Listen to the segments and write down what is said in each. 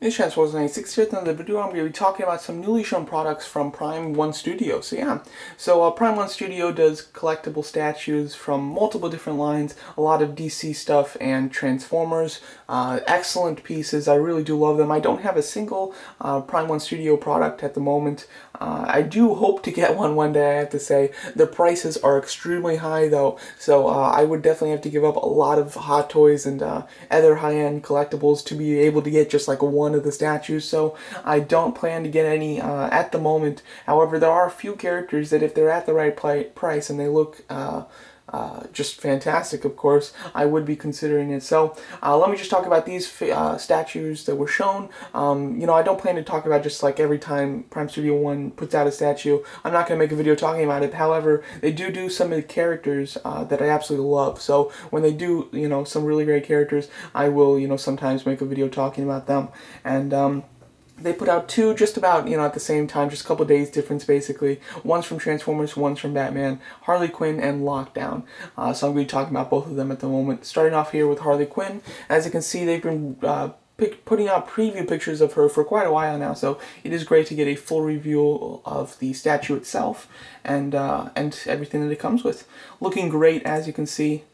This chance was 96th in the video. I'm going to be talking about some newly shown products from Prime 1 Studio. Prime 1 Studio does collectible statues from multiple different lines, a lot of DC stuff and Transformers. Excellent pieces. I really do love them. I don't have a single Prime 1 Studio product at the moment. I do hope to get one day, I have to say. The prices are extremely high though, so I would definitely have to give up a lot of Hot Toys and other high-end collectibles to be able to get just like one of the statues, so I don't plan to get any at the moment. However, there are a few characters that if they're at the right price and they look just fantastic, of course, I would be considering it. So let me just talk about these statues that were shown. I don't plan to talk about just like every time Prime Studio 1 puts out a statue. I'm not going to make a video talking about it. However, they do some of the characters that I absolutely love. So when they do, some really great characters, I will, sometimes make a video talking about them. And they put out two just about, at the same time, just a couple days difference basically. One's from Transformers, one's from Batman, Harley Quinn, and Lockdown. So I'm going to be talking about both of them at the moment. Starting off here with Harley Quinn. As you can see, they've been putting out preview pictures of her for quite a while now, so it is great to get a full review of the statue itself and everything that it comes with. Looking great, as you can see.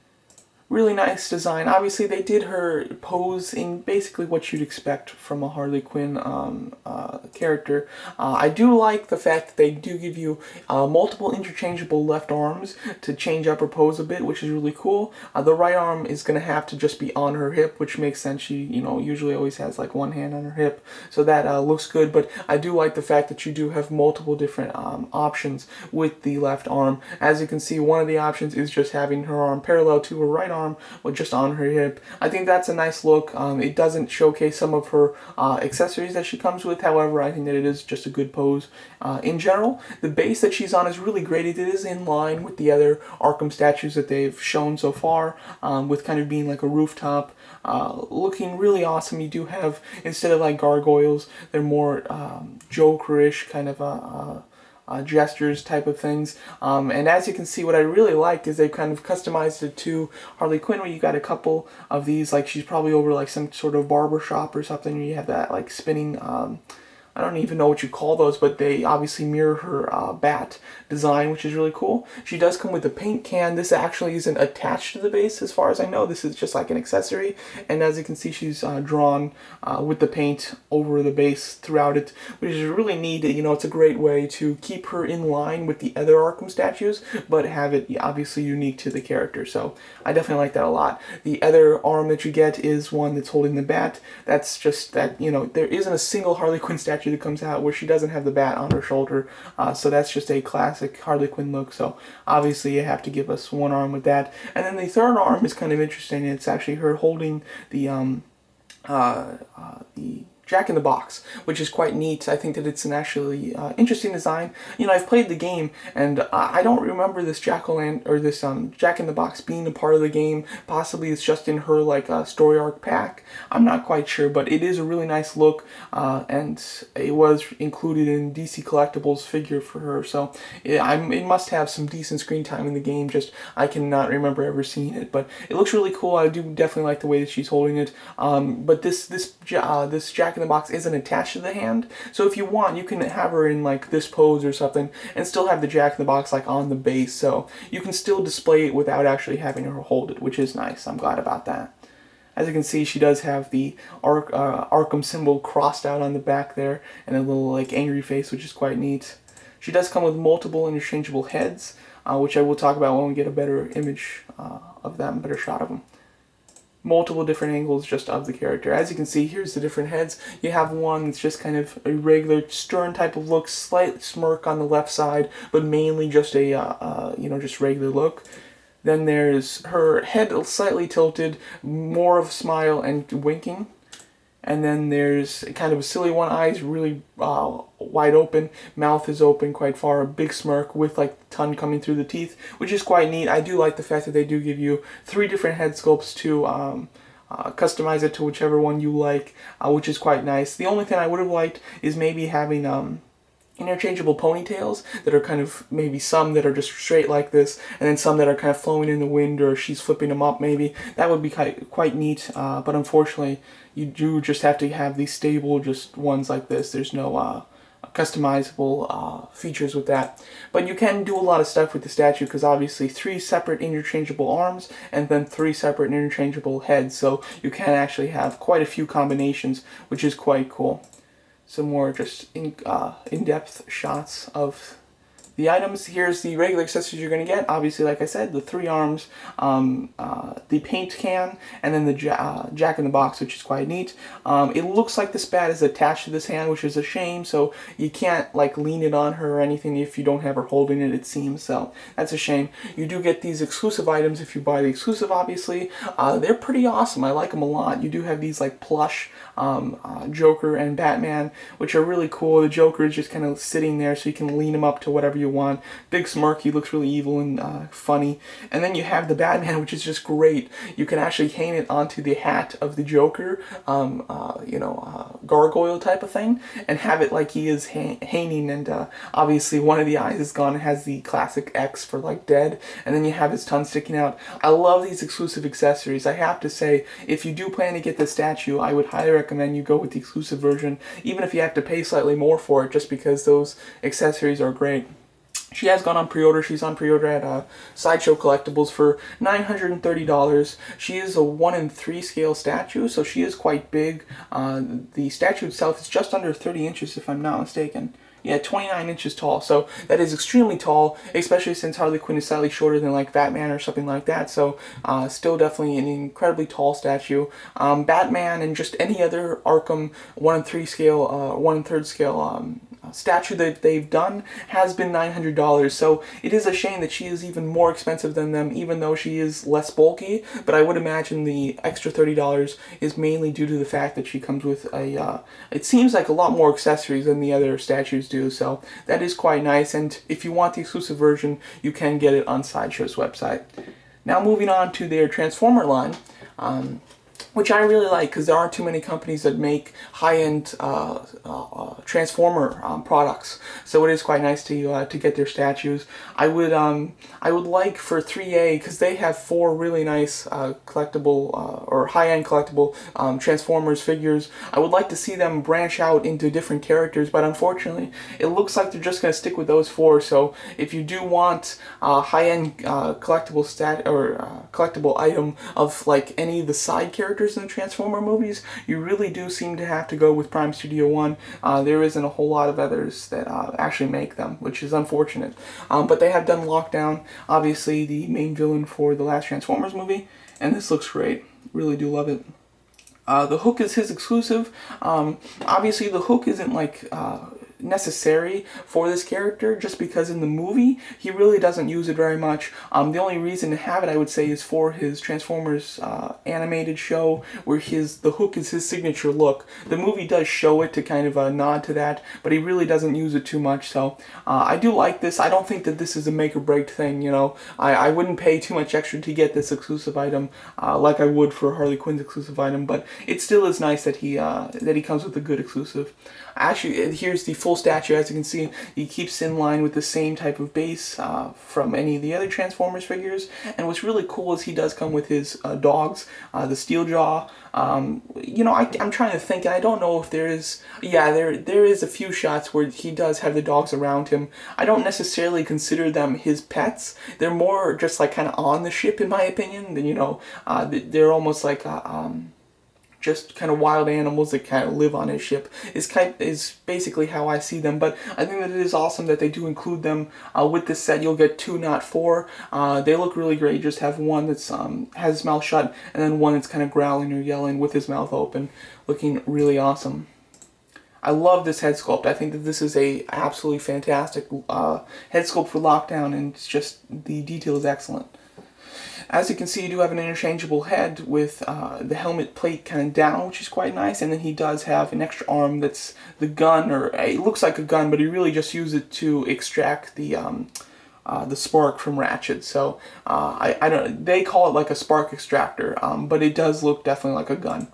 Really nice design. Obviously, they did her pose in basically what you'd expect from a Harley Quinn character. I do like the fact that they do give you multiple interchangeable left arms to change up her pose a bit, which is really cool. The right arm is going to have to just be on her hip, which makes sense. She, usually always has like one hand on her hip, so that looks good. But I do like the fact that you do have multiple different options with the left arm. As you can see, one of the options is just having her arm parallel to her right arm or just on her hip. I think that's a nice look. It doesn't showcase some of her accessories that she comes with. However, I think that it is just a good pose in general. The base that she's on is really great. It is in line with the other Arkham statues that they've shown so far, with kind of being like a rooftop, looking really awesome. You do have, instead of like gargoyles, they're more Jokerish kind of gestures type of things. And as you can see, what I really liked is they kind of customized it to Harley Quinn, where you got a couple of these, like she's probably over like some sort of barber shop or something, where you have that like spinning, I don't even know what you call those, but they obviously mirror her bat design, which is really cool. She does come with a paint can. This actually isn't attached to the base, as far as I know. This is just like an accessory. And as you can see, she's drawn with the paint over the base throughout it, which is really neat. It's a great way to keep her in line with the other Arkham statues, but have it obviously unique to the character. So I definitely like that a lot. The other arm that you get is one that's holding the bat. That's just that, there isn't a single Harley Quinn statue that comes out where she doesn't have the bat on her shoulder, so that's just a classic Harley Quinn look. So obviously you have to give us one arm with that. And then the third arm is kind of interesting. It's actually her holding the Jack in the Box, which is quite neat. I think that it's an actually interesting design. I've played the game, and I don't remember this Jack in the Box being a part of the game. Possibly it's just in her like story arc pack. I'm not quite sure, but it is a really nice look, and it was included in DC Collectibles figure for her. So it must have some decent screen time in the game. Just I cannot remember ever seeing it, but it looks really cool. I do definitely like the way that she's holding it. But this Jack in the Box isn't attached to the hand, so if you want, you can have her in like this pose or something and still have the Jack in the Box like on the base, so you can still display it without actually having her hold it, which is nice. I'm glad about that. As you can see, she does have the Arkham symbol crossed out on the back there and a little like angry face, which is quite neat. She does come with multiple interchangeable heads, which I will talk about when we get a better image of them, better shot of them. Multiple different angles just of the character. As you can see, here's the different heads. You have one that's just kind of a regular stern type of look, slight smirk on the left side, but mainly just a just regular look. Then there's her head slightly tilted, more of a smile and winking. And then there's kind of a silly one, eyes really wide open, mouth is open quite far, a big smirk with like the tongue coming through the teeth, which is quite neat. I do like the fact that they do give you 3 different head sculpts to customize it to whichever one you like, which is quite nice. The only thing I would have liked is maybe having interchangeable ponytails that are kind of maybe some that are just straight like this, and then some that are kind of flowing in the wind, or she's flipping them up maybe. That would be quite neat, but unfortunately, you do just have to have these stable just ones like this. There's no customizable features with that. But you can do a lot of stuff with the statue because obviously 3 separate interchangeable arms and then 3 separate interchangeable heads. So you can actually have quite a few combinations, which is quite cool. Some more just in-depth shots of the items. Here's the regular accessories you're going to get. Obviously, like I said, the 3 arms, the paint can, and then the jack-in-the-box, which is quite neat. It looks like this bat is attached to this hand, which is a shame, so you can't like lean it on her or anything if you don't have her holding it, it seems, so that's a shame. You do get these exclusive items if you buy the exclusive, obviously. They're pretty awesome. I like them a lot. You do have these like plush Joker and Batman, which are really cool. The Joker is just kind of sitting there, so you can lean him up to whatever you want. Big smirk, he looks really evil and funny. And then you have the Batman, which is just great. You can actually hang it onto the hat of the Joker, gargoyle type of thing, and have it like he is hanging, and obviously one of the eyes is gone. It has the classic X for like dead, and then you have his tongue sticking out. I love these exclusive accessories. I have to say, if you do plan to get this statue, I would highly recommend you go with the exclusive version, even if you have to pay slightly more for it, just because those accessories are great. She has gone on pre-order. She's on pre-order at Sideshow Collectibles for $930. She is a 1:3 scale statue, so she is quite big. The statue itself is just under 30 inches, if I'm not mistaken. Yeah, 29 inches tall, so that is extremely tall, especially since Harley Quinn is slightly shorter than like Batman or something like that, so still definitely an incredibly tall statue. Batman and just any other Arkham 1:3 scale, 1/3 scale statue that they've done has been $900, so it is a shame that she is even more expensive than them, even though she is less bulky. But I would imagine the extra $30 is mainly due to the fact that she comes with a it seems like a lot more accessories than the other statues do, so that is quite nice. And if you want the exclusive version, you can get it on Sideshow's website. Now moving on to their Transformer line, which I really like because there aren't too many companies that make high-end Transformer products. So it is quite nice to get their statues. I would like for 3A, because they have 4 really nice collectible or high-end collectible Transformers figures. I would like to see them branch out into different characters, but unfortunately, it looks like they're just going to stick with those 4. So if you do want a high-end collectible collectible item of like any of the side characters in the Transformer movies, you really do seem to have to go with Prime Studio One. There isn't a whole lot of others that actually make them, which is unfortunate. But they have done Lockdown, obviously the main villain for the last Transformers movie, and this looks great. Really do love it. The hook is his exclusive. Obviously the hook isn't like necessary for this character, just because in the movie he really doesn't use it very much. The only reason to have it, I would say, is for his Transformers animated show, where the hook is his signature look. The movie does show it to kind of nod to that, but he really doesn't use it too much. So I do like this. I don't think that this is a make or break thing, you know. I wouldn't pay too much extra to get this exclusive item like I would for Harley Quinn's exclusive item, but it still is nice that he comes with a good exclusive. Actually, here's the full statue. As you can see, he keeps in line with the same type of base from any of the other Transformers figures. And what's really cool is he does come with his dogs, the Steeljaw. You know, I'm trying to think, and I don't know if there is... Yeah, there is a few shots where he does have the dogs around him. I don't necessarily consider them his pets. They're more just like kind of on the ship, in my opinion. You know, they're almost like... just kind of wild animals that kind of live on his ship is basically how I see them. But I think that it is awesome that they do include them with this set. You'll get 2, not 4. They look really great. You just have one that's has his mouth shut, and then one that's kind of growling or yelling with his mouth open, looking really awesome. I love this head sculpt. I think that this is a absolutely fantastic head sculpt for Lockdown, and it's just, the detail is excellent. As you can see, you do have an interchangeable head with the helmet plate kind of down, which is quite nice, and then he does have an extra arm that's the gun, or it looks like a gun, but he really just used it to extract the spark from Ratchet. So I don't. They call it like a spark extractor, but it does look definitely like a gun.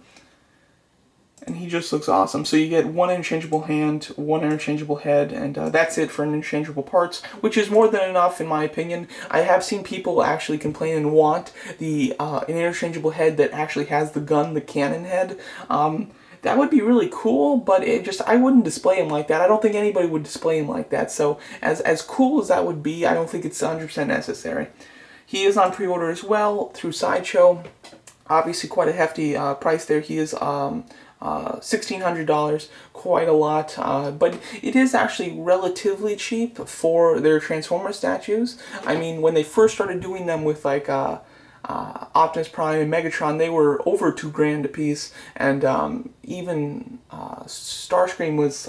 And he just looks awesome. So you get one interchangeable hand, one interchangeable head, and that's it for interchangeable parts, which is more than enough in my opinion. I have seen people actually complain and want an interchangeable head that actually has the gun, the cannon head. That would be really cool, but I wouldn't display him like that. I don't think anybody would display him like that. So as cool as that would be, I don't think it's 100% necessary. He is on pre-order as well through Sideshow. Obviously quite a hefty price there. He is $1,600, quite a lot, but it is actually relatively cheap for their Transformer statues. I mean, when they first started doing them with like Optimus Prime and Megatron, they were over $2,000 a piece, and even Starscream was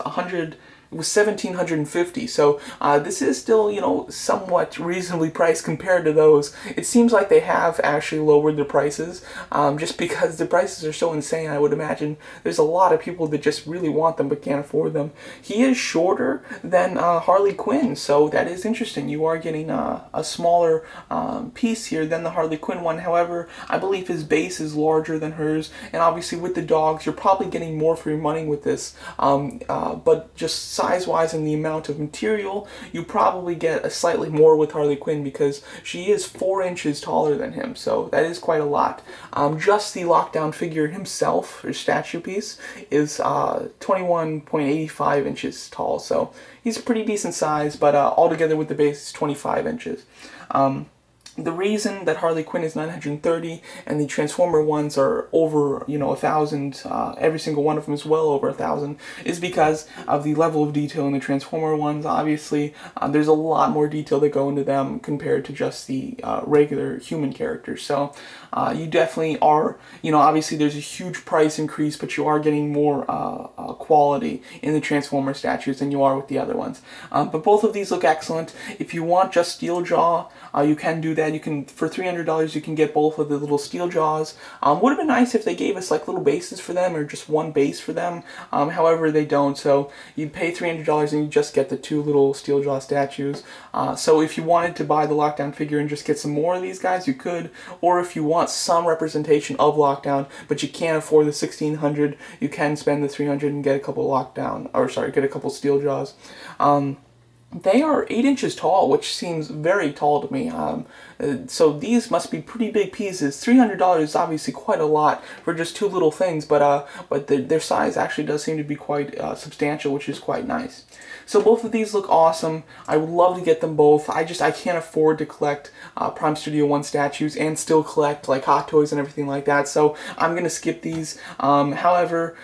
it was $1,750. So this is still, you know, somewhat reasonably priced compared to those. It seems like they have actually lowered their prices, just because the prices are so insane. I would imagine there's a lot of people that just really want them but can't afford them. He is shorter than Harley Quinn, so that is interesting. You are getting a smaller piece here than the Harley Quinn one. However, I believe his base is larger than hers, and obviously with the dogs, you're probably getting more for your money with this. But just size-wise and the amount of material, you probably get a slightly more with Harley Quinn because she is 4 inches taller than him, so that is quite a lot. Just the lockdown figure himself, or statue piece, is 21.85 inches tall, so he's a pretty decent size, but altogether with the base is 25 inches. The reason that Harley Quinn is 930 and the Transformer ones are over, you know, 1,000, every single one of them is well over 1,000, is because of the level of detail in the Transformer ones. Obviously, there's a lot more detail that go into them compared to just the regular human characters. So you definitely are, you know, obviously there's a huge price increase, but you are getting more quality in the Transformer statues than you are with the other ones. But both of these look excellent. If you want just Steel Jaw, you can do that. You can, for $300, you can get both of the little steel jaws. Would have been nice if they gave us like little bases for them, or just one base for them. However, they don't. So you pay $300 and you just get the 2 little steel jaw statues. So if you wanted to buy the Lockdown figure and just get some more of these guys, you could. Or if you want some representation of Lockdown, but you can't afford the $1,600, you can spend the $300 and get a couple get a couple steel jaws. They are 8 inches tall, which seems very tall to me. So these must be pretty big pieces. $300 is obviously quite a lot for just 2 little things, but their size actually does seem to be quite substantial, which is quite nice. So both of these look awesome. I would love to get them both. I can't afford to collect Prime Studio 1 statues and still collect like Hot Toys and everything like that. So I'm gonna skip these. However,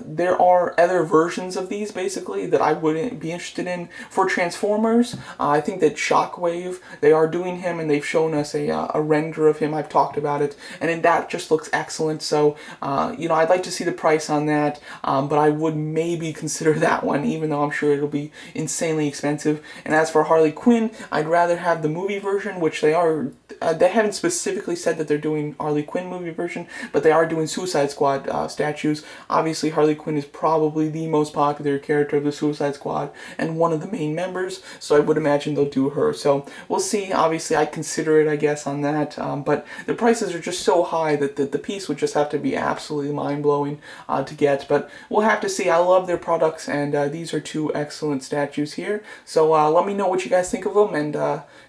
there are other versions of these basically that I wouldn't be interested in. For Transformers, I think that Shockwave, they are doing him and they've shown us a render of him. I've talked about it, and that just looks excellent. So you know, I'd like to see the price on that, but I would maybe consider that one, even though I'm sure it'll be insanely expensive. And as for Harley Quinn, I'd rather have the movie version, which they haven't specifically said that they're doing Harley Quinn movie version, but they are doing Suicide Squad statues. Obviously, Harley Quinn is probably the most popular character of the Suicide Squad and one of the main members, so I would imagine they'll do her. So we'll see. Obviously, I'd consider it, I guess, on that, but the prices are just so high that the piece would just have to be absolutely mind-blowing to get, but we'll have to see. I love their products, and these are 2 excellent statues here. So let me know what you guys think of them, and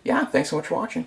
yeah, thanks so much for watching.